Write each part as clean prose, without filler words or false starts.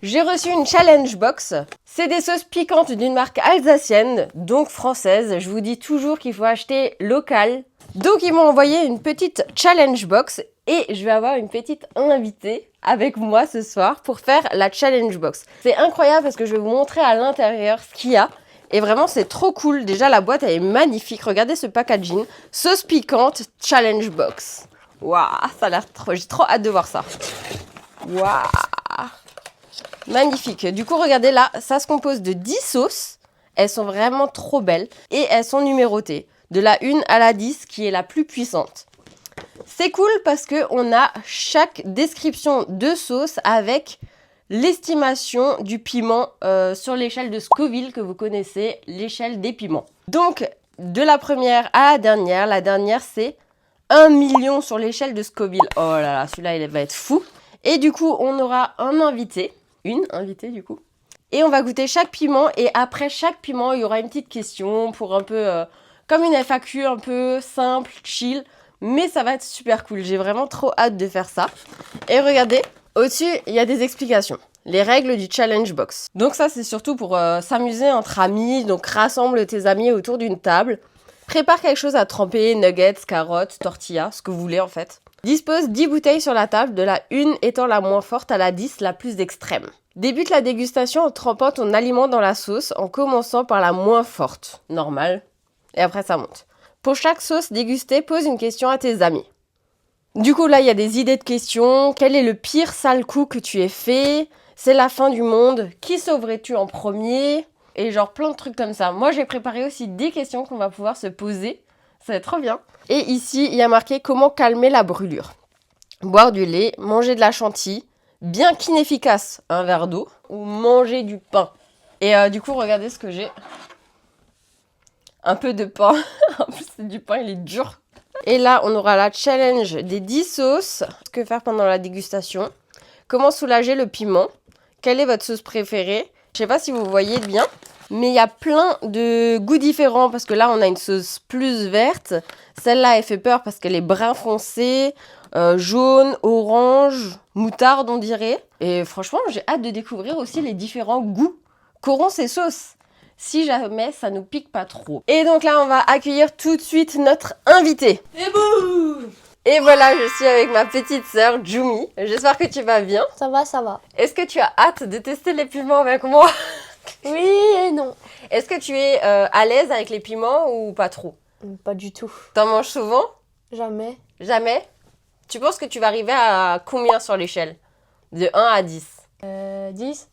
J'ai reçu une challenge box. C'est des sauces piquantes d'une marque alsacienne, donc française. Je vous dis toujours qu'il faut acheter local. Donc ils m'ont envoyé une petite challenge box et je vais avoir une petite invitée avec moi ce soir pour faire la challenge box. C'est incroyable parce que je vais vous montrer à l'intérieur ce qu'il y a. Et vraiment, c'est trop cool. Déjà, la boîte, elle est magnifique. Regardez ce packaging. Sauce piquante challenge box. Waouh, ça a l'air trop... J'ai trop hâte de voir ça. Waouh. Magnifique. Du coup, regardez là, ça se compose de 10 sauces. Elles sont vraiment trop belles et elles sont numérotées. De la 1 à la 10 qui est la plus puissante. C'est cool parce qu'on a chaque description de sauce avec l'estimation du piment sur l'échelle de Scoville que vous connaissez, l'échelle des piments. Donc, de la première à la dernière c'est 1 million sur l'échelle de Scoville. Oh là là, celui-là, il va être fou. Et du coup, on aura un invité, une invitée du coup. Et on va goûter chaque piment et après chaque piment, il y aura une petite question pour un peu, comme une FAQ un peu simple, chill. Mais ça va être super cool, j'ai vraiment trop hâte de faire ça. Et regardez, au-dessus, il y a des explications. Les règles du challenge box. Donc ça, c'est surtout pour s'amuser entre amis. Donc rassemble tes amis autour d'une table. Prépare quelque chose à tremper, nuggets, carottes, tortillas, ce que vous voulez en fait. Dispose 10 bouteilles sur la table, de la 1 étant la moins forte à la 10 la plus extrême. Débute la dégustation en trempant ton aliment dans la sauce en commençant par la moins forte, normale, et après ça monte. Pour chaque sauce dégustée, pose une question à tes amis. Du coup, là, il y a des idées de questions. Quel est le pire sale coup que tu aies fait? C'est la fin du monde. Qui sauverais-tu en premier? Et genre plein de trucs comme ça. Moi, j'ai préparé aussi des questions qu'on va pouvoir se poser. Ça va être trop bien. Et ici, il y a marqué comment calmer la brûlure. Boire du lait, manger de la chantilly, bien qu'inefficace, un verre d'eau, ou manger du pain. Et du coup, regardez ce que j'ai. Un peu de pain. En plus, c'est du pain, il est dur. Et là, on aura la challenge des 10 sauces. Que faire pendant la dégustation? Comment soulager le piment? Quelle est votre sauce préférée? Je sais pas si vous voyez bien, mais il y a plein de goûts différents parce que là, on a une sauce plus verte. Celle-là, elle fait peur parce qu'elle est brun foncé, jaune, orange, moutarde, on dirait. Et franchement, j'ai hâte de découvrir aussi les différents goûts qu'auront ces sauces. Si jamais ça nous pique pas trop. Et donc là, on va accueillir tout de suite notre invité. Et bouh! Et voilà, je suis avec ma petite sœur, Jumi. J'espère que tu vas bien. Ça va, ça va. Est-ce que tu as hâte de tester les piments avec moi? Oui et non. Est-ce que tu es à l'aise avec les piments ou pas trop? Pas du tout. T'en manges souvent? Jamais. Jamais? Tu penses que tu vas arriver à combien sur l'échelle? De 1 à 10. 10?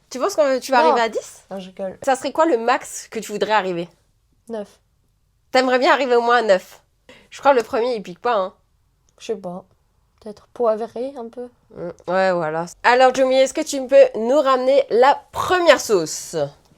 Tu penses que tu vas Non. arriver à 10? Non, je rigole. Ça serait quoi le max que tu voudrais arriver? 9. T'aimerais bien arriver au moins à 9. Je crois que le premier, il pique pas, hein. Je sais pas. Peut-être poivré un peu. Ouais, voilà. Alors, Jumi, est-ce que tu peux nous ramener la première sauce?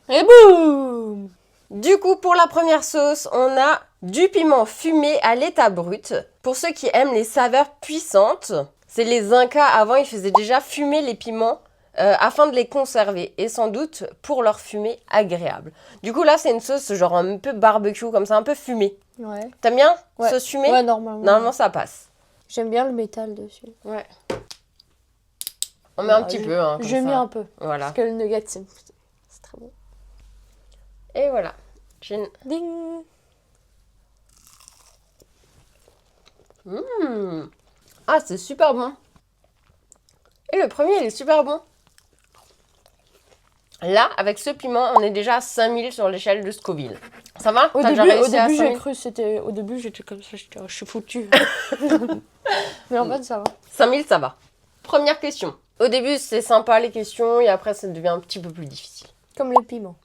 Et boum! Du coup, pour la première sauce, on a du piment fumé à l'état brut. Pour ceux qui aiment les saveurs puissantes, c'est les Incas, avant, ils faisaient déjà fumer les piments afin de les conserver. Et sans doute pour leur fumée agréable. Du coup, là, c'est une sauce genre un peu barbecue, comme ça, un peu fumée. Ouais. T'aimes bien? Ouais. Sauce fumée? Ouais, normalement. Normalement, ça passe. J'aime bien le métal dessus. Ouais. On met un petit peu, hein, comme Je ça. mets un peu. Voilà. Parce que le nugget, c'est très bon. Et voilà. Ding! Ah, c'est super bon. Et le premier, il est super bon. Là, avec ce piment, on est déjà à 5000 sur l'échelle de Scoville. Ça va? Au T'as déjà début, réussi à j'ai 5000? cru c'était... Au début, j'étais comme ça, je suis foutue. Mais en fait, ça va. 5000, ça va. Première question. Au début, c'est sympa les questions et après, ça devient un petit peu plus difficile. Comme les piments.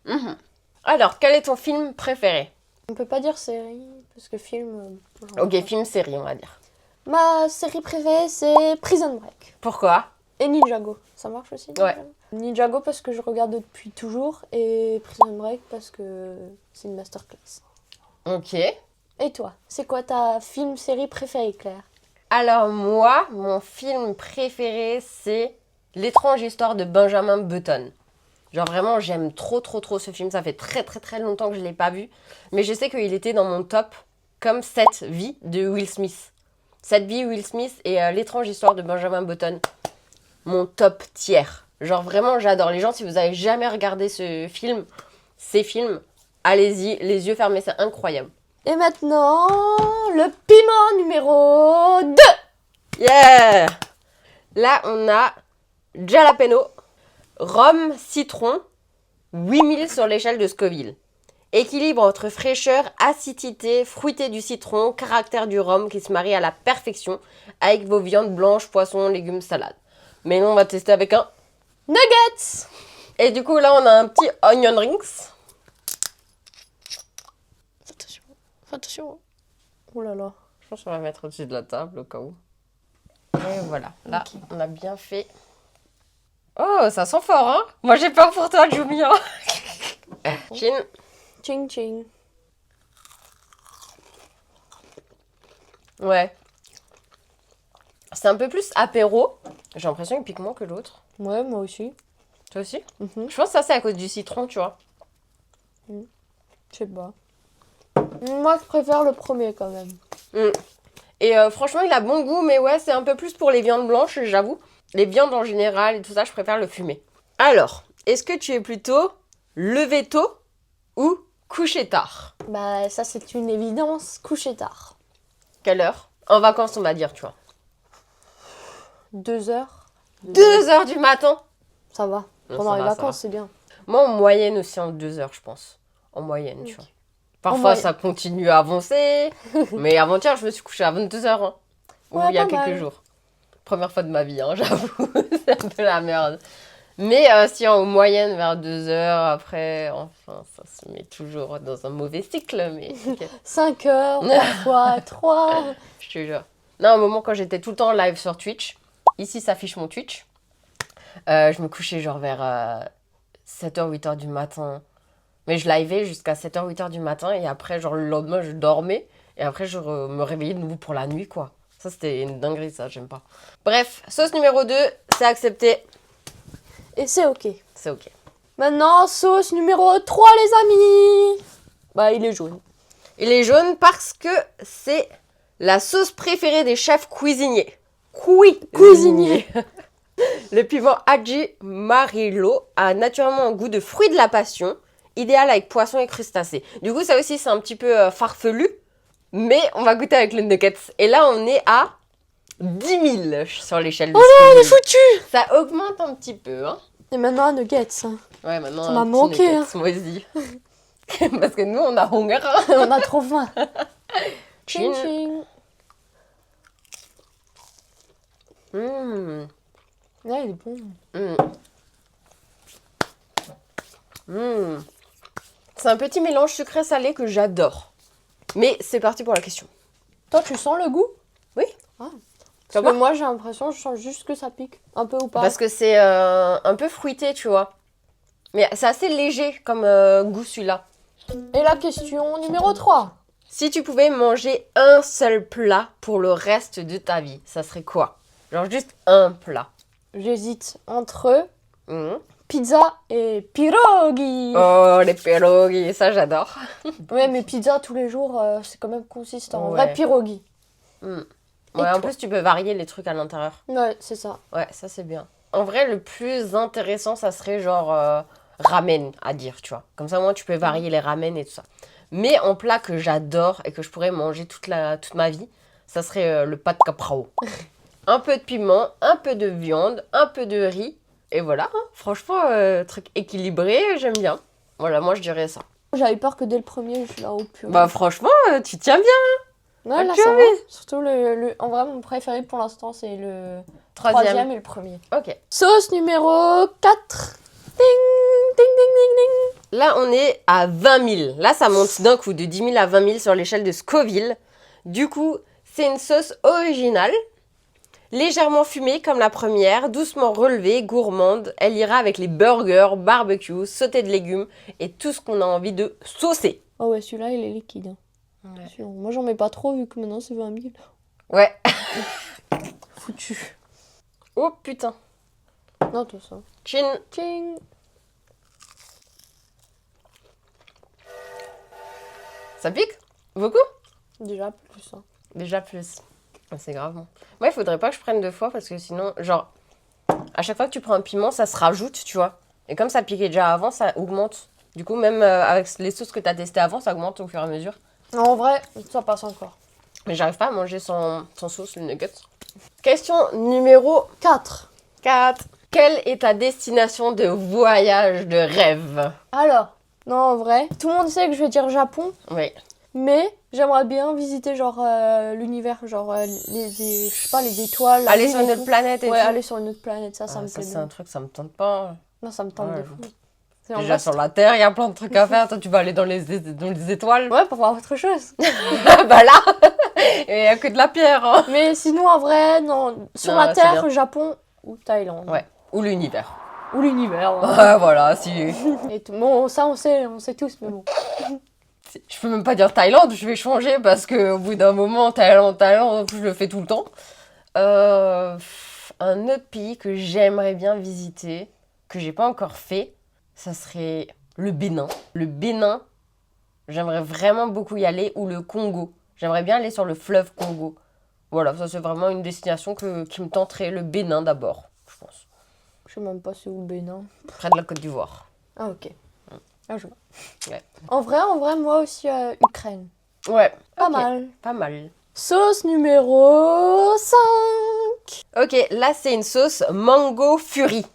Alors, quel est ton film préféré? On peut pas dire série, parce que film... Ok, film-série, on va dire. Ma série préférée, c'est Prison Break. Pourquoi? Et Ninjago. Ça marche aussi? Ouais. Ninjago parce que je regarde depuis toujours. Et Prison Break parce que c'est une masterclass. Ok. Et toi? C'est quoi ta film-série préférée, Claire? Alors moi, mon film préféré, c'est L'étrange histoire de Benjamin Button. Genre vraiment, j'aime trop ce film. Ça fait très longtemps que je ne l'ai pas vu. Mais je sais qu'il était dans mon top comme 7 vies de Will Smith. 7 vies Will Smith et L'étrange histoire de Benjamin Button. Mon top tiers. Genre vraiment, j'adore. Les gens, si vous avez jamais regardé ces films, allez-y, les yeux fermés, c'est incroyable. Et maintenant, le piment numéro 2. Yeah! Là, on a jalapeno, rhum, citron, 8000 sur l'échelle de Scoville. Équilibre entre fraîcheur, acidité, fruité du citron, caractère du rhum qui se marie à la perfection avec vos viandes blanches, poissons, légumes, salades. Mais nous, on va tester avec un Nuggets. Et du coup, là, on a un petit onion rings. Attention. Attention. Oh là là. Je pense qu'on va mettre au-dessus de la table au cas où. Et voilà, là, Ok. on a bien fait. Oh, ça sent fort, hein? Moi, j'ai peur pour toi, Jumi. Chin. Ching ching. Ouais. C'est un peu plus apéro. J'ai l'impression qu'il pique moins que l'autre. Ouais, moi aussi. Toi aussi? Mhm. Je pense que ça, c'est à cause du citron, tu vois. Je sais pas. Moi, je préfère le premier quand même. Et franchement, il a bon goût, mais ouais, c'est un peu plus pour les viandes blanches, j'avoue. Les viandes en général et tout ça, je préfère le fumer. Alors, est-ce que tu es plutôt lever tôt ou coucher tard? Bah, ça, c'est une évidence. Coucher tard. Quelle heure? En vacances, on va dire, tu vois. 2 heures. 2 heures du matin? Ça va. Non, Pendant ça les va, ça vacances, va. c'est bien. Moi, en moyenne aussi, en 2 heures, je pense. En moyenne, tu Ok. vois. Parfois, moyenne. ça continue à avancer. Mais avant-hier, je me suis couchée à 22 heures. Hein. Ou Ouais, il y a pas quelques mal. jours. Première fois de ma vie, hein, j'avoue. C'est un peu la merde. Mais si en moyenne, vers 2 heures, après, enfin, ça se met toujours dans un mauvais cycle. Mais t'inquiète, 5 heures, parfois 3. je te jure. Non, à un moment, quand j'étais tout le temps live sur Twitch, ici s'affiche mon Twitch, je me couchais genre vers 7h, 8h du matin. Mais je liveais jusqu'à 7h, 8h du matin. Et après, genre le lendemain, je dormais. Et après, je me réveillais de nouveau pour la nuit, quoi. Ça, c'était une dinguerie, ça, j'aime pas. Bref, sauce numéro 2, c'est accepté. Et c'est ok. C'est ok. Maintenant, sauce numéro 3, les amis. Bah, il est jaune. Il est jaune parce que c'est la sauce préférée des chefs cuisiniers. Cuisiniers. Le piment Aji Marillo a naturellement un goût de fruit de la passion, idéal avec poisson et crustacés. Du coup, ça aussi, c'est un petit peu farfelu, mais on va goûter avec le nuggets. Et là, on est à 10 000 sur l'échelle de On est Scoville. foutu. Ça augmente un petit peu, hein. Et maintenant, nuggets. Ouais, maintenant, Ça un m'a petit manqué, nuggets, hein. moi aussi. Parce que nous, on a hunger. On a trop faim. Ching. Ching ching. Mmh. Là, il est bon. C'est un petit mélange sucré-salé que j'adore. Mais c'est parti pour la question. Toi, tu sens le goût? Oui. Ah. Ça Parce va que moi, j'ai l'impression, je sens juste que ça pique. Un peu ou pas. Parce que c'est un peu fruité, tu vois. Mais c'est assez léger comme goût celui-là. Et la question numéro 3. Si tu pouvais manger un seul plat pour le reste de ta vie, ça serait quoi? Genre juste un plat. J'hésite entre Mhm. pizza et pierogi. Oh, les pierogi, ça j'adore. Ouais, mais pizza tous les jours, c'est quand même consistant. En Ouais. vrai, pierogi. Ouais, Et en toi? plus tu peux varier les trucs à l'intérieur. Ouais, c'est ça. Ouais, ça c'est bien. En vrai, le plus intéressant, ça serait genre ramen à dire, tu vois. Comme ça, moi, tu peux varier les ramen et tout ça. Mais en plat que j'adore et que je pourrais manger toute ma vie, ça serait le pad kaprao. Un peu de piment, un peu de viande, un peu de riz. Et voilà, hein. Franchement, truc équilibré, j'aime bien. Voilà, moi, je dirais ça. J'avais peur que dès le premier, je suis là au pur. Bah, franchement, tu tiens bien. Ouais, là, tu ça as va. Surtout, en vrai, mon préféré pour l'instant, c'est le troisième et le premier. Ok. Sauce numéro 4. Ding, ding, ding, ding, ding. Là, on est à 20 000. Là, ça monte d'un coup de 10 000 à 20 000 sur l'échelle de Scoville. Du coup, c'est une sauce originale, légèrement fumée comme la première, doucement relevée, gourmande. Elle ira avec les burgers, barbecue, sauté de légumes et tout ce qu'on a envie de saucer. Oh ouais, celui-là, il est liquide. Hein. Attention. Moi, j'en mets pas trop vu que maintenant, c'est 20 000. Ouais. Foutu. Oh putain. Non, tout ça. Chin. Ching. Ça pique? Beaucoup? Déjà plus. Hein. Déjà plus. Ah, c'est grave. Moi, il faudrait pas que je prenne 2 fois parce que sinon, genre, À chaque fois que tu prends un piment, ça se rajoute, tu vois. Et comme ça piquait déjà avant, ça augmente. Du coup, même avec les sauces que tu as testées avant, ça augmente au fur et à mesure. En vrai, ça passe encore. Mais j'arrive pas à manger sans sauce, le nugget. Question numéro 4. 4. Quelle est ta destination de voyage de rêve? Alors, non, en vrai, tout le monde sait que je vais dire Japon, Oui. mais j'aimerais bien visiter genre l'univers, genre je sais pas, les étoiles. la Aller lune sur et une autre tout. planète et Ouais, tout. aller sur une autre planète, ça me Ça, plaît c'est bien. un truc, ça me tente pas. Non, ça me tente Ouais. de fou. C'est en Déjà vrai, sur la Terre, il y a plein de trucs à faire. Toi, tu vas aller dans les étoiles. ouais, pour voir autre chose. Bah là, il n'y a que de la pierre. Hein. Mais sinon, en vrai, non. Sur Non, la c'est Terre, bien. Japon ou Thaïlande. Ouais. Ou l'univers. Ou l'univers. Ouais. Ouais, voilà, si. Et tout. Bon, ça, on sait tous, mais bon. Je peux même pas dire Thaïlande, je vais changer parce qu'au bout d'un moment, Thaïlande, je le fais tout le temps. Un autre pays que j'aimerais bien visiter, que j'ai pas encore fait, ça serait le Bénin. Le Bénin, j'aimerais vraiment beaucoup y aller, ou le Congo. J'aimerais bien aller sur le fleuve Congo. Voilà, ça c'est vraiment une destination qui me tenterait. Le Bénin d'abord, je pense. Je sais même pas c'est où le Bénin. Près de la Côte d'Ivoire. Ah, ok. Ah, je vois. Ouais. En vrai, moi aussi, Ukraine. Ouais, Pas ok, mal. pas mal. Sauce numéro 5. Ok, là c'est une sauce mango fury.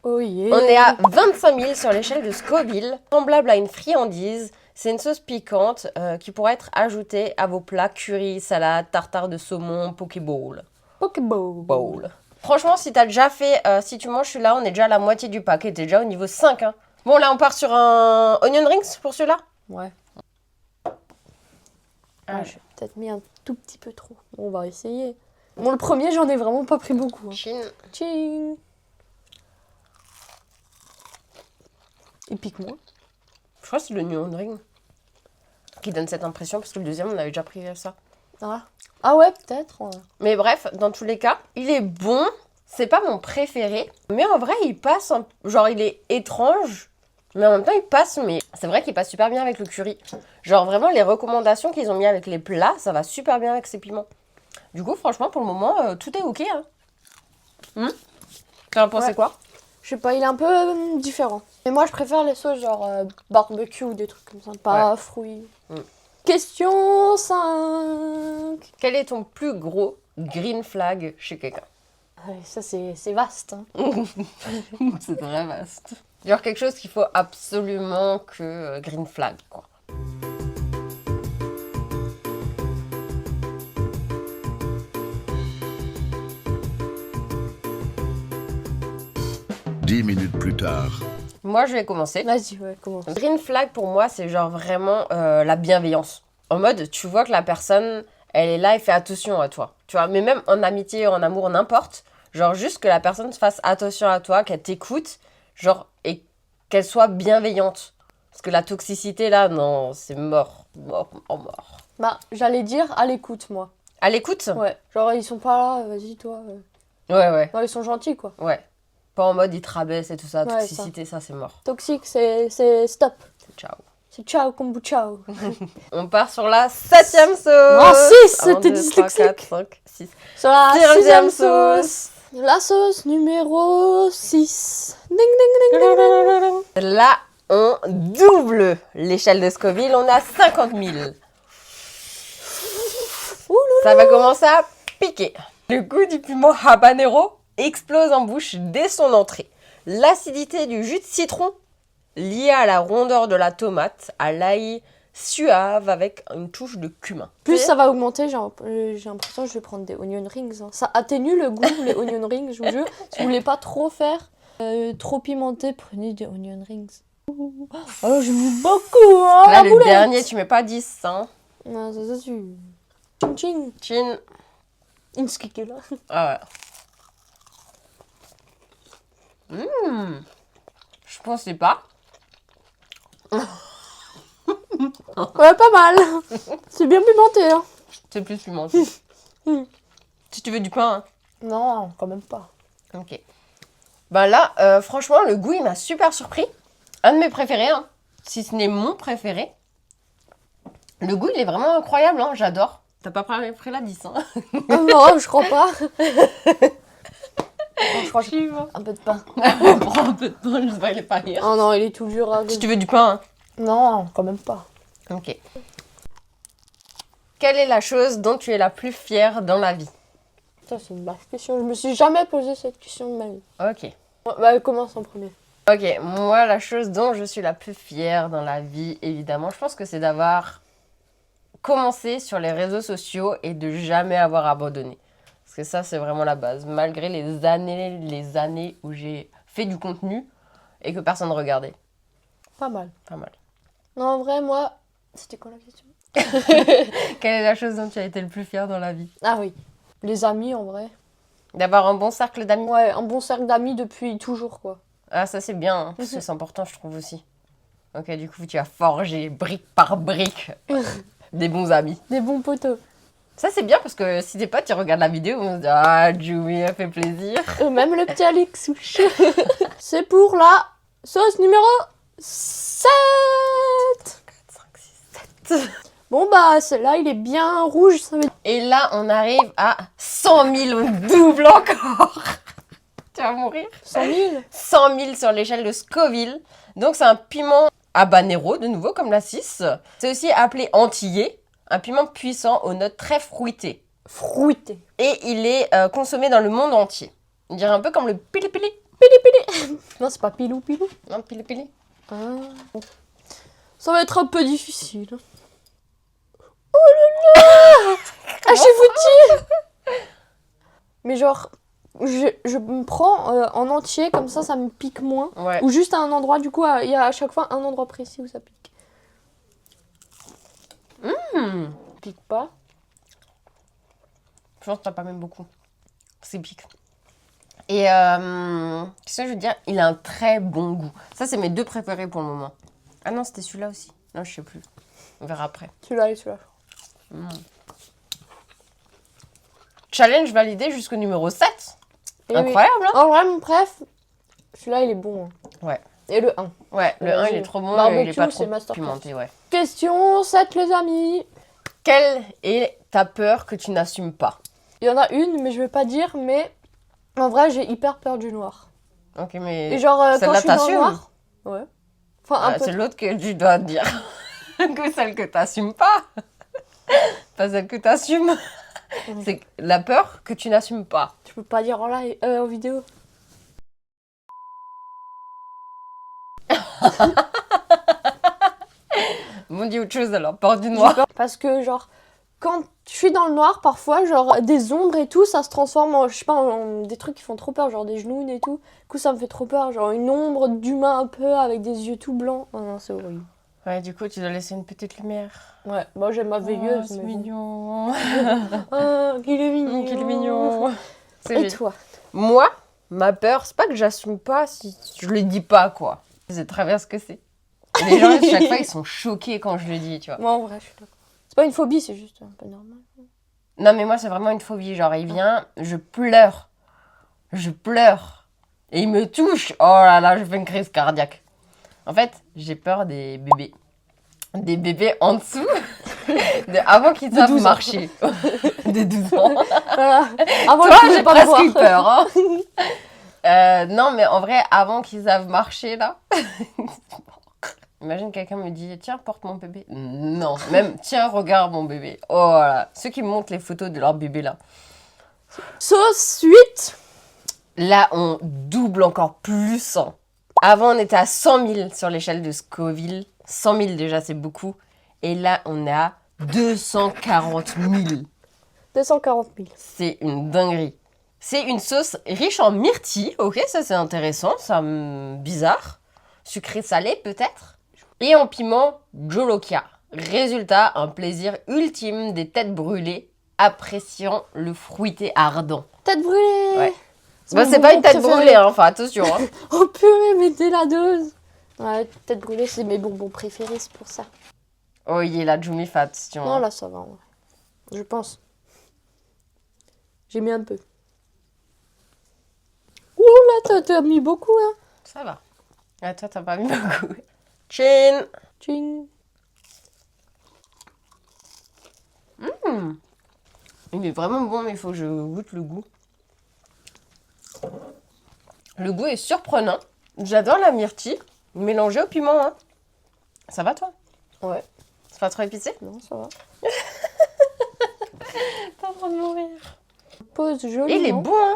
Oh yeah. On est à 25 000 sur l'échelle de Scoville, semblable à une friandise. C'est une sauce piquante qui pourrait être ajoutée à vos plats curry, salade, tartare de saumon, pokéball. Pokéball. Bowl. Franchement, si t'as déjà fait, si tu manges celui-là, on est déjà à la moitié du paquet, t'es déjà au niveau 5. Hein. Bon, là on part sur un onion rings pour celui-là. Ouais. Ah, Ouais, j'ai peut-être mis un tout petit peu trop. Bon, on va essayer. Bon, le premier, j'en ai vraiment pas pris beaucoup. Hein. Chine. Tching. Il pique moins. Je crois que c'est l'onion ring qui donne cette impression parce que le deuxième, on avait déjà pris ça. Ah ouais, peut-être. Ouais. Mais bref, dans tous les cas, il est bon. C'est pas mon préféré. Mais en vrai, il passe. Genre, il est étrange. Mais en même temps, il passe. Mais c'est vrai qu'il passe super bien avec le curry. Genre, vraiment, les recommandations qu'ils ont mis avec les plats, ça va super bien avec ces piments. Du coup, franchement, pour le moment, tout est ok. Hein. T'en as pensé Ouais. quoi? Je sais pas, il est un peu différent. Mais moi, je préfère les sauces genre barbecue ou des trucs comme ça. Pas fruits. Question 5. Quel est ton plus gros green flag chez quelqu'un? Ça, c'est vaste. Hein. C'est très vaste. Genre quelque chose qu'il faut absolument que green flag, quoi. Dix minutes plus tard. Moi, je vais commencer. Vas-y, ouais, commence. Green flag, pour moi, c'est genre vraiment la bienveillance. En mode, tu vois que la personne, elle est là et fait attention à toi. Tu vois, mais même en amitié, en amour, n'importe. Genre juste que la personne fasse attention à toi, qu'elle t'écoute, genre, et qu'elle soit bienveillante. Parce que la toxicité, là, non, c'est mort. Mort, mort, mort. Bah, j'allais dire à l'écoute, moi. À l'écoute? Ouais. Genre, ils sont pas là, vas-y, toi. Ouais, ouais, Non, ils sont gentils, quoi. ouais. Pas en mode, ils te rabaissent et tout ça. Ouais, Toxicité, ça, c'est mort. Toxique, c'est stop. Ciao. C'est ciao, kombu ciao. On part sur la 7e sauce. Non, 6, 1, t'es 2, 3, 4, dyslexique. 5, 6. Sur la 6e 6e sauce. La sauce numéro 6. Ding, ding, ding, ding, ding. Là, on double l'échelle de Scoville. On a 50 000. Ça va commencer à piquer. Le goût du piment habanero explose en bouche dès son entrée. L'acidité du jus de citron, liée à la rondeur de la tomate, à l'ail suave avec une touche de cumin. Plus ça va augmenter, j'ai l'impression que je vais prendre des onion rings. Hein. Ça atténue le goût, les onion rings, je vous jure. Si vous voulez pas trop faire, trop pimenté, prenez des onion rings. Oh, j'aime beaucoup, hein, Là, la le boulette. dernier, tu mets pas 10, hein. Non, ça, c'est... Ching ching. Chin. Inskiki, là. Ah ouais. Je pensais pas. Ouais, pas mal. C'est bien pimenté, hein. C'est plus pimenté. Si tu veux du pain, hein. Non, quand même pas. Ok. Bah là, franchement, le goût, il m'a super surpris. Un de mes préférés, hein. Si ce n'est mon préféré. Le goût, il est vraiment incroyable, hein. J'adore. T'as pas pris la 10, hein. Non, je crois pas. je crois que Je sais pas. un peu de pain. Prends un peu de temps, je vais pas rire. Oh non, il est tout dur à... Si tu veux du pain, Non, quand même pas. hein. Ok. Quelle est la chose dont tu es la plus fière dans la vie? Ça, c'est une vache question. Je me suis jamais posé cette question de ma vie. Ok. Bah, commence en premier. Ok, moi, la chose dont je suis la plus fière dans la vie, évidemment, je pense que c'est d'avoir commencé sur les réseaux sociaux et de jamais avoir abandonné. Parce que ça, c'est vraiment la base. Malgré les années où j'ai fait du contenu et que personne ne regardait. Pas mal. Pas mal. Non, en vrai, moi... C'était quoi la question? Quelle est la chose dont tu as été le plus fière dans la vie? Ah oui. Les amis, en vrai. D'avoir un bon cercle d'amis. Ouais, un bon cercle d'amis depuis toujours, quoi. Ah, ça, c'est bien, hein, parce que c'est important, je trouve aussi. Ok, du coup, tu as forgé brique par brique des bons amis. Des bons potos. Ça, c'est bien parce que si tes potes, ils regardent la vidéo, on se dit ah, Jumi, elle fait plaisir. Même le petit Alexouche. C'est pour la sauce numéro 7. 4, 5, 6, 7. Bon, bah, celle-là, il est bien rouge. Ça veut... Et là, on arrive à 100 000 au double encore. Tu vas mourir. 100 000. 100 000 sur l'échelle de Scoville. Donc, c'est un piment habanero, de nouveau, comme la 6. C'est aussi appelé antillais, un piment puissant aux notes très fruitées. Fruité. Et il est consommé dans le monde entier. On dirait un peu comme le pili-pili. Non, c'est pas pilou pilou. Non, pili-pili. Ah. Ça va être un peu difficile. Oh là là. Ah, j'ai foutu. Mais genre, je me prends en entier, comme ça me pique moins. Ouais. Ou juste à un endroit, du coup, il y a à chaque fois un endroit précis où ça pique. Pique pas. Je pense que t'as pas même beaucoup. C'est pique. Et qu'est-ce que je veux dire? Il a un très bon goût. Ça, c'est mes deux préférés pour le moment. Ah non, c'était celui-là aussi. Non, je sais plus. On verra après. Celui-là et celui-là. Challenge validé jusqu'au numéro 7. Et Incroyable, oui. hein? En vrai, mon préf, celui-là, il est bon. Hein. Ouais. Et le 1. Ouais, le 1, il est trop bon Barbecue, et il est pas c'est trop masterclass. pimenté, ouais. Question 7, les amis. Quelle est ta peur que tu n'assumes pas? Il y en a une, mais je vais pas dire, mais en vrai, j'ai hyper peur du noir. Ok, mais Et genre, quand celle-là, je suis dans le t'assumes? noir... Ouais. Enfin, un peu. C'est l'autre que tu dois dire. Que celle que t'assumes pas. Pas celle que t'assumes. C'est la peur que tu n'assumes pas. Tu peux pas dire en live, en vidéo. Bon, dis autre chose alors, peur du noir. Parce que, genre, quand je suis dans le noir, parfois, genre, des ombres et tout, ça se transforme en, je sais pas, en des trucs qui font trop peur, genre des genoux et tout. Du coup, ça me fait trop peur. Genre, une ombre d'humain un peu avec des yeux tout blancs. Oh non, c'est horrible. Ouais, du coup, tu dois laisser une petite lumière. Ouais, moi j'aime ma veilleuse. C'est mais bon. mignon. Ah, qu'il est mignon. Qu'il est mignon. C'est Et génial. toi? Moi, ma peur, c'est pas que j'assume pas si je le dis pas, quoi. C'est travers ce que c'est. Et les gens, chaque fois, ils sont choqués quand je le dis, tu vois. Moi, en vrai, je suis d'accord. C'est pas une phobie, c'est juste un peu normal. Non, mais moi, c'est vraiment une phobie. Genre, il vient, je pleure. Je pleure. Et il me touche. Oh là là, je fais une crise cardiaque. En fait, j'ai peur des bébés. Des bébés en dessous. Avant qu'ils savent 12 ans. marcher. Des 12 ans. Voilà. Avant, Toi, je pouvais j'ai pas me presque eu voir. peur. Hein. Non, mais en vrai, avant qu'ils savent marcher, là. Imagine quelqu'un me dit tiens, porte mon bébé. Non, même tiens, regarde mon bébé. Oh là, ceux qui montrent les photos de leur bébé là. Sauce 8. Là, on double encore plus. Hein. Avant, on était à 100 000 sur l'échelle de Scoville. 100 000 déjà, c'est beaucoup. Et là, on est à 240 000. 240 000. C'est une dinguerie. C'est une sauce riche en myrtille. Ok, ça c'est intéressant, ça bizarre. Sucré salé peut-être. Et en piment Jolokia. Résultat, un plaisir ultime des têtes brûlées, appréciant le fruité ardent. Tête brûlée. Ouais. mon C'est pas bonbon une tête préféré. brûlée, hein, enfin attention. Hein. Oh purée, mettez la dose. Ouais, tête brûlée, c'est mes bonbons préférés, c'est pour ça. Oh, il est là, Jumi, fais attention. Non, là, ça va, en vrai. Je pense. J'ai mis un peu. Ouh là, t'as mis beaucoup, hein. Ça va. Ah, toi, t'as pas mis beaucoup. Chin. Tching. Il est vraiment bon, mais il faut que je goûte le goût. Le goût est surprenant. J'adore la myrtille mélangée au piment. Hein. Ça va, toi? Ouais. C'est pas trop épicé? Non, ça va. T'es en train de mourir. Pose joli. Et il est non bon, hein.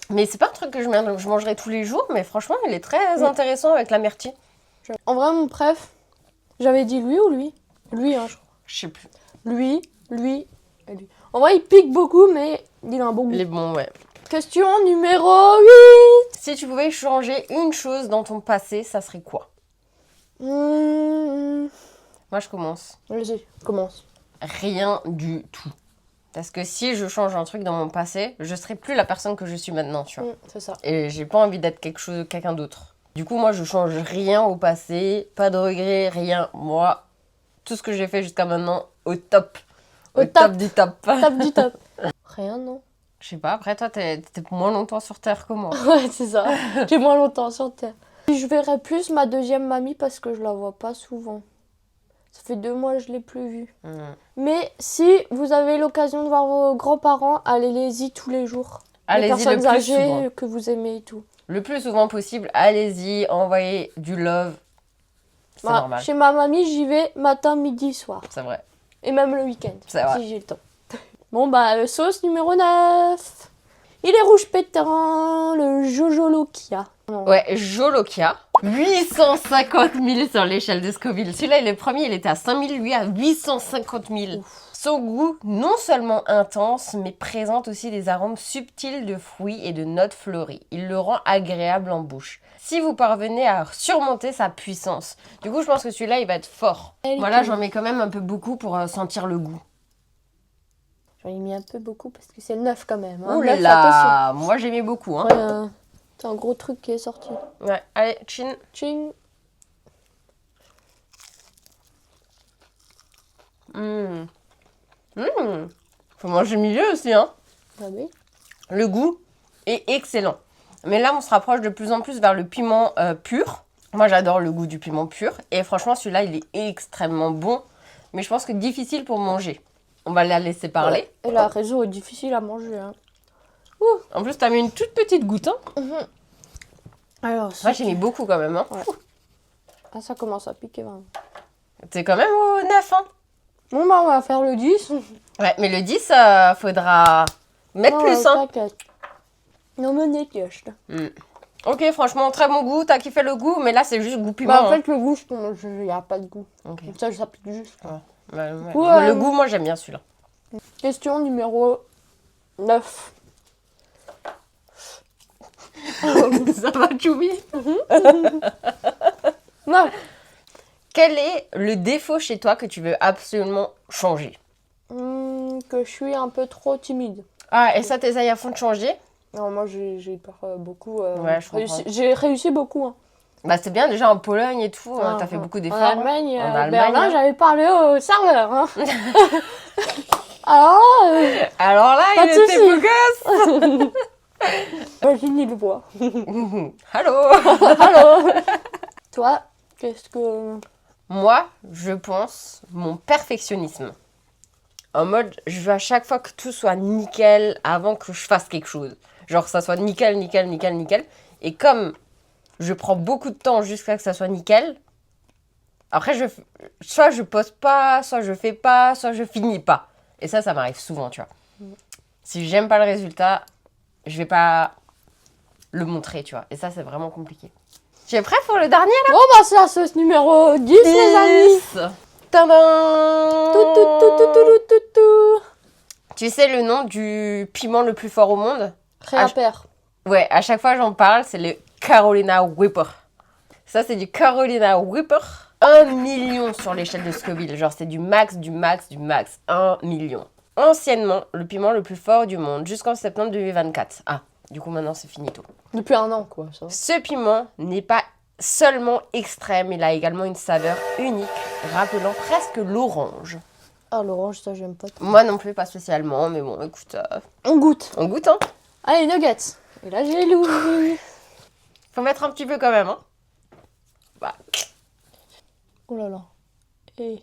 Mais c'est pas un truc que je mangerai tous les jours, mais franchement, il est très intéressant avec la myrtille. En vrai, mon préf, j'avais dit lui ou lui? Lui, hein, je crois. Je sais plus. Lui et lui. En vrai, il pique beaucoup, mais il a un bon goût. Il est bon, ouais. Question numéro 8. Si tu pouvais changer une chose dans ton passé, ça serait quoi? Moi, je commence. Vas-y, commence. Rien du tout. Parce que si je change un truc dans mon passé, je serai plus la personne que je suis maintenant, tu vois. C'est ça. Et j'ai pas envie d'être quelqu'un d'autre. Du coup, moi, je change rien au passé, pas de regrets, rien. Moi, tout ce que j'ai fait jusqu'à maintenant, au top. Au top du top. Top du top. Rien, non? Je sais pas, après toi, t'es moins longtemps sur Terre que moi. Ouais, c'est ça. J'ai moins longtemps sur Terre. Je verrai plus ma deuxième mamie parce que je la vois pas souvent. Ça fait 2 mois que je l'ai plus vue. Mais si vous avez l'occasion de voir vos grands-parents, allez-y tous les jours. Allez-y les personnes le plus âgées souvent. que vous aimez et tout. Le plus souvent possible, allez-y, envoyez du love. C'est normal. Chez ma mamie, j'y vais matin, midi, soir. C'est vrai. Et même le week-end, C'est vrai. si j'ai le temps. Bon, bah, sauce numéro 9. Il est rouge pétant, le Jojolokia. Ouais, Jolokia. 850 000 sur l'échelle de Scoville. Celui-là, il est le premier, il était à 5 000, lui à 850 000. Ouf. Son goût, non seulement intense, mais présente aussi des arômes subtils de fruits et de notes fleuries. Il le rend agréable en bouche. Si vous parvenez à surmonter sa puissance. Du coup, je pense que celui-là, il va être fort. Voilà, j'en mets quand même un peu beaucoup pour sentir le goût. J'en ai mis un peu beaucoup parce que c'est le 9 quand même. Hein. Ouh là là, moi j'ai mis beaucoup. Hein. Ouais, c'est un gros truc qui est sorti. Ouais, allez, chin. Ching. Faut manger milieu aussi, hein. Ah oui. Le goût est excellent. Mais là, on se rapproche de plus en plus vers le piment pur. Moi, j'adore le goût du piment pur. Et franchement, celui-là, il est extrêmement bon. Mais je pense que difficile pour manger. On va la laisser parler. Ouais. Et la raison est difficile à manger. Hein. En plus, t'as mis une toute petite goutte. Hein. Alors, moi, j'ai mis beaucoup quand même. Hein. Ouais. Ah, ça commence à piquer. Vraiment. T'es quand même au 9. Hein. Bon, bah, on va faire le 10. Ouais, mais le 10, faudra mettre plus. Hein. Non, mais nettoche. Ok, franchement, très bon goût. T'as kiffé le goût, mais là, c'est juste goût piment. Bah, en fait, le goût, il n'y a pas de goût. Okay. Comme ça pique juste. Ouais. Le goût, moi, j'aime bien celui-là. Question numéro 9. Ça va, Choubi? Non. Quel est le défaut chez toi que tu veux absolument changer? Que je suis un peu trop timide. Ah, et ça, t'essayes à fond de changer? Non, moi, j'ai peur beaucoup. Ouais, je comprends. J'ai réussi beaucoup. Hein. Bah, c'est bien, déjà en Pologne et tout, t'as fait beaucoup d'efforts. En Allemagne, Berlin, j'avais parlé au serveur. Hein. Alors là, il était beau gosse. Imagine, il le voit. Allô. Allô. Toi, qu'est-ce que... Moi, je pense mon perfectionnisme. En mode, je veux à chaque fois que tout soit nickel avant que je fasse quelque chose. Genre que ça soit nickel, nickel, nickel, nickel. Et comme je prends beaucoup de temps jusqu'à que ça soit nickel, après, soit je pose pas, soit je fais pas, soit je finis pas. Et ça m'arrive souvent, tu vois. Si j'aime pas le résultat, je vais pas le montrer, tu vois. Et ça, c'est vraiment compliqué. Tu es prêt pour le dernier, là? Bon, bah, c'est la sauce numéro 10, les amis. Tadam! Tout. Tu sais le nom du piment le plus fort au monde? Réappert. Ouais, à chaque fois j'en parle, c'est le Carolina Reaper. Ça, c'est du Carolina Reaper. 1 million sur l'échelle de Scoville. Genre, c'est du max, du max, du max. 1 million. Anciennement, le piment le plus fort du monde, jusqu'en septembre 2024. Ah, du coup, maintenant, c'est finito. Depuis 1 an, quoi. Ça. Ce piment n'est pas seulement extrême, il a également une saveur unique, rappelant presque l'orange. Ah, l'orange, ça, j'aime pas. Moi non plus, pas spécialement, mais bon, écoute... On goûte. On goûte, hein. Allez, nuggets. Et là, j'ai l'eau. Faut mettre un petit peu quand même, hein. Bah. Oh là là. Et...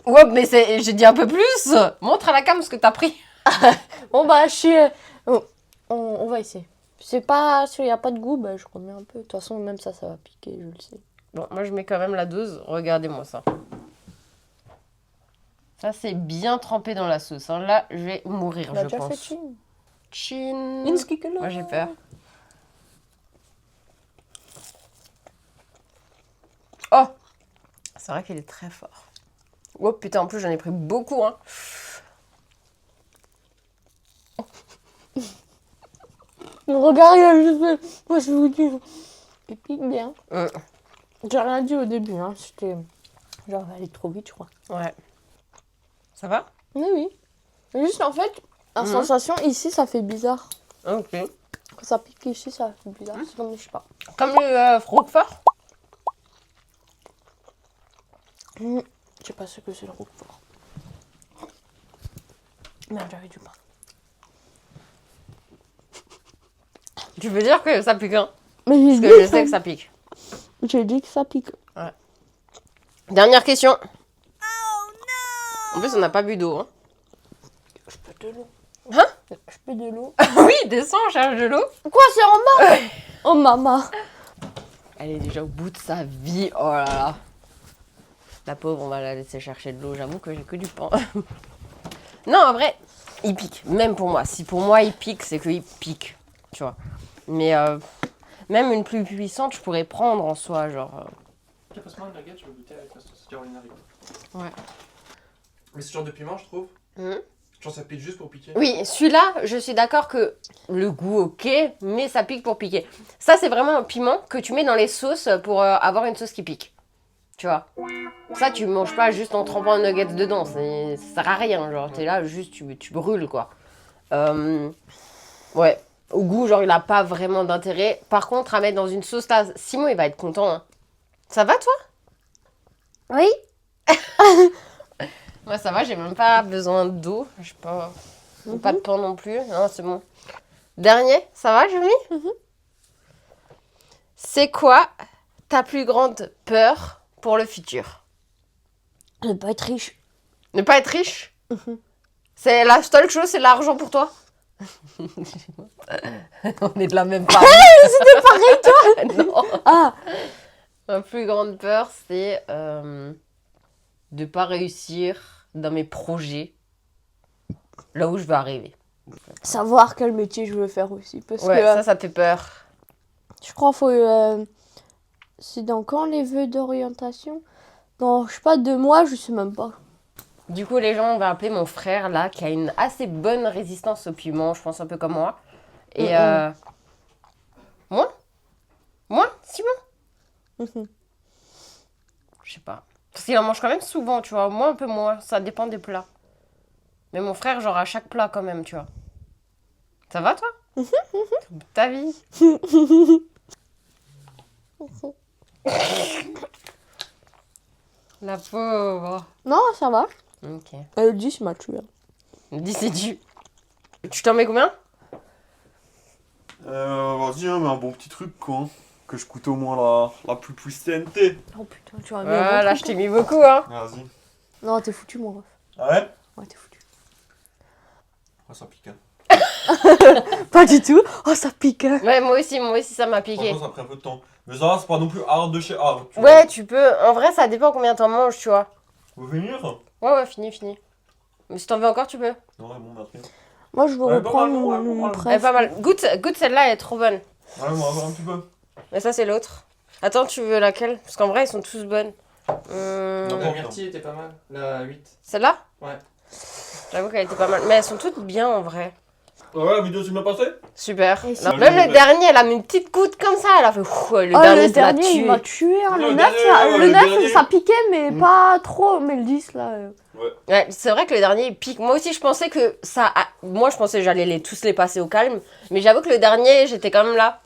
Ouais, mais j'ai dit un peu plus. Montre à la cam ce que t'as pris. Bon, bah, je suis... on va essayer. C'est pas... S'il n'y a pas de goût, bah, je remets un peu. De toute façon, même ça va piquer, je le sais. Bon, moi je mets quand même la dose. Regardez-moi ça. Ça, c'est bien trempé dans la sauce. Hein. Là, je vais mourir, On a je déjà pense. fait chin. Chin. Inskikelo. Moi, j'ai peur. Oh! C'est vrai qu'il est très fort. Oh putain, en plus, j'en ai pris beaucoup. Hein. Regardez, moi je vous dis, il pique bien. Mm. J'ai rien dit au début, hein. C'était genre aller trop vite, je crois. Ouais. Ça va? Mais oui. Mais juste en fait, la sensation ici, ça fait bizarre. Ok. Quand ça pique ici, ça fait bizarre. C'est comme, je sais pas. Comme le Roquefort? Je sais pas ce que c'est le roquefort. Merde, j'avais du pain. Tu veux dire que ça pique, hein? Mais Parce que je sais que ça pique. J'ai dit que ça pique. Dernière question. En plus, on n'a pas bu d'eau. Hein. Je peux de l'eau. Hein? Je peux de l'eau. Oui, descends, on cherche de l'eau. Quoi, c'est en bas? Oh, maman. Elle est déjà au bout de sa vie. Oh là là. La pauvre, on va la laisser chercher de l'eau. J'avoue que j'ai que du pain. Non, en vrai, il pique. Même pour moi. Si pour moi, il pique, c'est qu'il pique. Tu vois. Mais même une plus puissante, je pourrais prendre en soi. Genre. Passe-moi un nugget, je vais goûter avec la sauce Carolina Reaper. Ouais. Mais ce genre de piment, je trouve, Mhm. genre ça pique juste pour piquer. Oui, celui-là, je suis d'accord que le goût, ok, mais ça pique pour piquer. Ça, c'est vraiment un piment que tu mets dans les sauces pour avoir une sauce qui pique. Tu vois. Ça, tu manges pas juste en trempant un nugget dedans. Ça sert à rien. Genre, t'es là, juste, tu brûles, quoi. Ouais. Au goût, genre, il a pas vraiment d'intérêt. Par contre, à mettre dans une sauce, là, Simon, il va être content. Hein. Ça va, toi? Oui. Moi, ça va, j'ai même pas besoin d'eau. J'ai pas... pas de pain non plus. Non, c'est bon. Dernier, ça va, Julie? C'est quoi ta plus grande peur pour le futur? Ne pas être riche. Ne pas être riche? C'est la seule chose, c'est l'argent pour toi? On est de la même part. C'était pareil, toi. Non. Ah. Ma plus grande peur, c'est de pas réussir dans mes projets là où je veux arriver. Savoir quel métier je veux faire aussi. Parce Ouais, que ça te fait peur. je crois qu'il faut... c'est dans quand les vœux d'orientation? Dans, je sais pas, 2 mois, je sais même pas. Du coup, les gens, on va appeler mon frère là, qui a une assez bonne résistance au piment, je pense un peu comme moi. Et moi? Simon? Je sais pas. Parce qu'il en mange quand même souvent, tu vois. Moi, un peu moins. Ça dépend des plats. Mais mon frère, genre à chaque plat quand même, tu vois. Ça va, toi? Ta vie? La pauvre. Non, ça va. Ok. Le 10 m'a tué. Dis, c'est dû. Tu t'en mets combien? Vas-y, hein, mais un bon petit truc, quoi. Hein. Que je coûte au moins la plus TNT. Oh putain, tu vas bien. Voilà, je t'ai mis beaucoup, hein. Vas-y. Non, t'es foutu, mon ref. Ah ouais? Ouais, t'es foutu. Ah, ça pique, hein. Pas du tout. Oh, ça pique. Hein. Ouais, moi aussi, ça m'a piqué. Franchement, ça a pris un peu de temps. Mais ça va, c'est pas non plus hard de chez hard. Tu Ouais, tu peux. En vrai, ça dépend combien t'en manges, tu vois. vois. Vous venir? Ouais, fini. Mais si t'en veux encore, tu peux. Non, ouais, bon, merci. Moi, je veux Ouais, reprendre pas mal, mon pas mal. Elle est presse. pas mal. Goûte celle-là, elle est trop bonne. Ouais, on va voir un petit peu. Mais ça, c'est l'autre. Attends, tu veux laquelle? Parce qu'en vrai, ils sont tous bonnes. Non, La myrtille était pas mal, la 8. Celle-là? Ouais. J'avoue qu'elle était pas mal. Mais elles sont toutes bien, en vrai. Ouais, la vidéo s'est bien passée? Super. Et Non, c'est- même le dernier, elle a mis une petite goutte comme ça. Elle a fait... Ouh, le Oh, dernier, le ça m'a dernier, il tué. m'a tué. Hein. Non, Le le 9, dernier, le le 9 dernier. ça piquait, mais pas trop. Mais le 10, là... Ouais, c'est vrai que le dernier, il pique. Moi aussi, je pensais que ça... Moi, je pensais que j'allais tous les passer au calme. Mais j'avoue que le dernier, j'étais quand même là.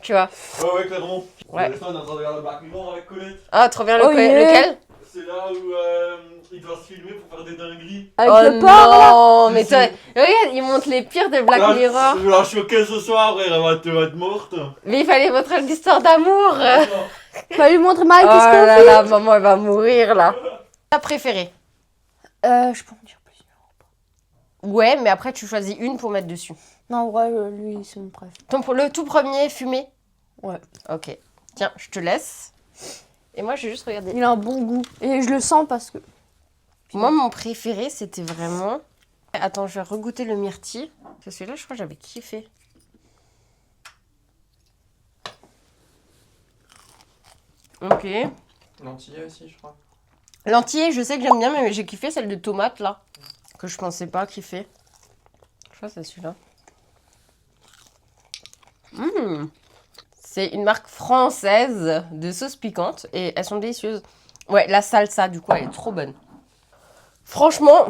Tu vois. Ouais, clairement. Ouais. On est en train de regarder Black Mirror avec Colette. Ah, trop bien. Oh, yeah. Lequel? C'est là où il doit se filmer pour faire des dingueries. Avec Oh le porc, là. non, mais Si, toi... si. Regarde, il montre les pires de Black Mirror. Je vais la choquer ce soir, frère, elle va être morte. Mais il fallait montrer l'histoire d'amour. Bah, lui montrer Mike Oh là Scofield. là, maman, elle va mourir, là. Ta préférée? Je peux en dire plusieurs. Ouais, mais après, tu choisis une pour mettre dessus. Non, ouais, lui, c'est mon préf. Le tout premier fumé? Ouais. Ok. Tiens, je te laisse. Et moi, je vais juste regarder. Il a un bon goût. Et je le sens parce que... Moi, mon préféré, c'était vraiment... Attends, je vais regoûter le myrtille. Parce que celui-là, je crois que j'avais kiffé. Ok. Lentilles aussi, je crois. Lentilles, je sais que j'aime bien, mais j'ai kiffé celle de tomate, là. Que je pensais pas kiffer. Je crois que c'est celui-là. C'est une marque française de sauce piquante. Et elles sont délicieuses. Ouais, la salsa, du coup, elle est trop bonne. Franchement,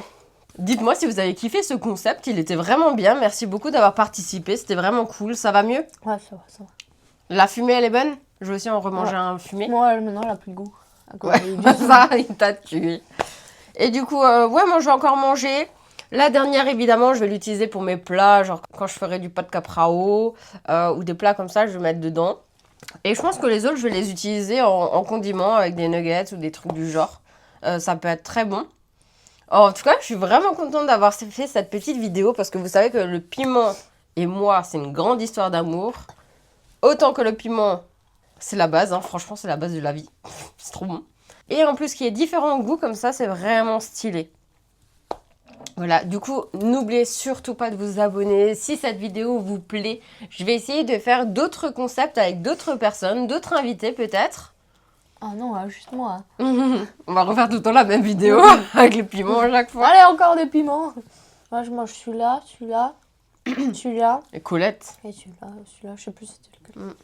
dites-moi si vous avez kiffé ce concept. Il était vraiment bien. Merci beaucoup d'avoir participé. C'était vraiment cool. Ça va mieux? Ouais, ça va, ça va. La fumée, elle est bonne? Je vais aussi en remanger un fumé. Moi, maintenant, elle a plus de goût. À cause Ouais, du- ça, il t'a tué. Et du coup, ouais, moi, je vais encore manger. La dernière, évidemment, je vais l'utiliser pour mes plats. Genre, quand je ferai du pâte caprao ou des plats comme ça, je vais mettre dedans. Et je pense que les autres, je vais les utiliser en condiment avec des nuggets ou des trucs du genre. Ça peut être très bon. En tout cas, je suis vraiment contente d'avoir fait cette petite vidéo parce que vous savez que le piment et moi, c'est une grande histoire d'amour. Autant que le piment, c'est la base, hein. Franchement, c'est la base de la vie. C'est trop bon. Et en plus, qui est différent en goût comme ça, c'est vraiment stylé. Voilà, du coup, n'oubliez surtout pas de vous abonner. Si cette vidéo vous plaît, je vais essayer de faire d'autres concepts avec d'autres personnes, d'autres invités peut-être. Ah non, juste moi. On va refaire tout le temps la même vidéo avec le piment à chaque fois. Allez, encore des piments. Moi, je mange celui-là, celui-là, celui-là. Et Colette. Et celui-là, je sais plus c'était lequel.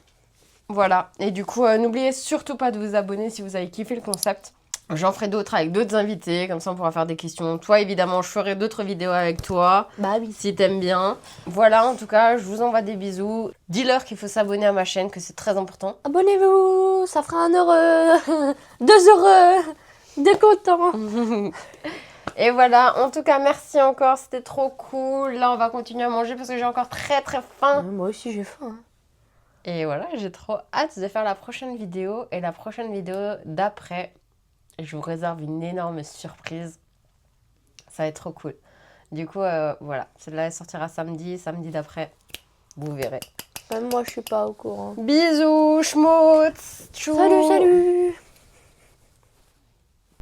Voilà, et du coup, n'oubliez surtout pas de vous abonner si vous avez kiffé le concept. J'en ferai d'autres avec d'autres invités, comme ça on pourra faire des questions. Toi, évidemment, je ferai d'autres vidéos avec toi, Bah oui. si t'aimes bien. Voilà, en tout cas, je vous envoie des bisous. Dis-leur qu'il faut s'abonner à ma chaîne, que c'est très important. Abonnez-vous, ça fera 1 euro, 2 euros, de content. Et voilà, en tout cas, merci encore, c'était trop cool. Là, on va continuer à manger parce que j'ai encore très très faim. Moi aussi, j'ai faim. Hein. Et voilà, j'ai trop hâte de faire la prochaine vidéo et la prochaine vidéo d'après. Je vous réserve une énorme surprise. Ça va être trop cool. Du coup, voilà. Celle-là, elle sortira samedi d'après. Vous verrez. Même moi, je suis pas au courant. Bisous, schmutz, tchou. Salut, salut.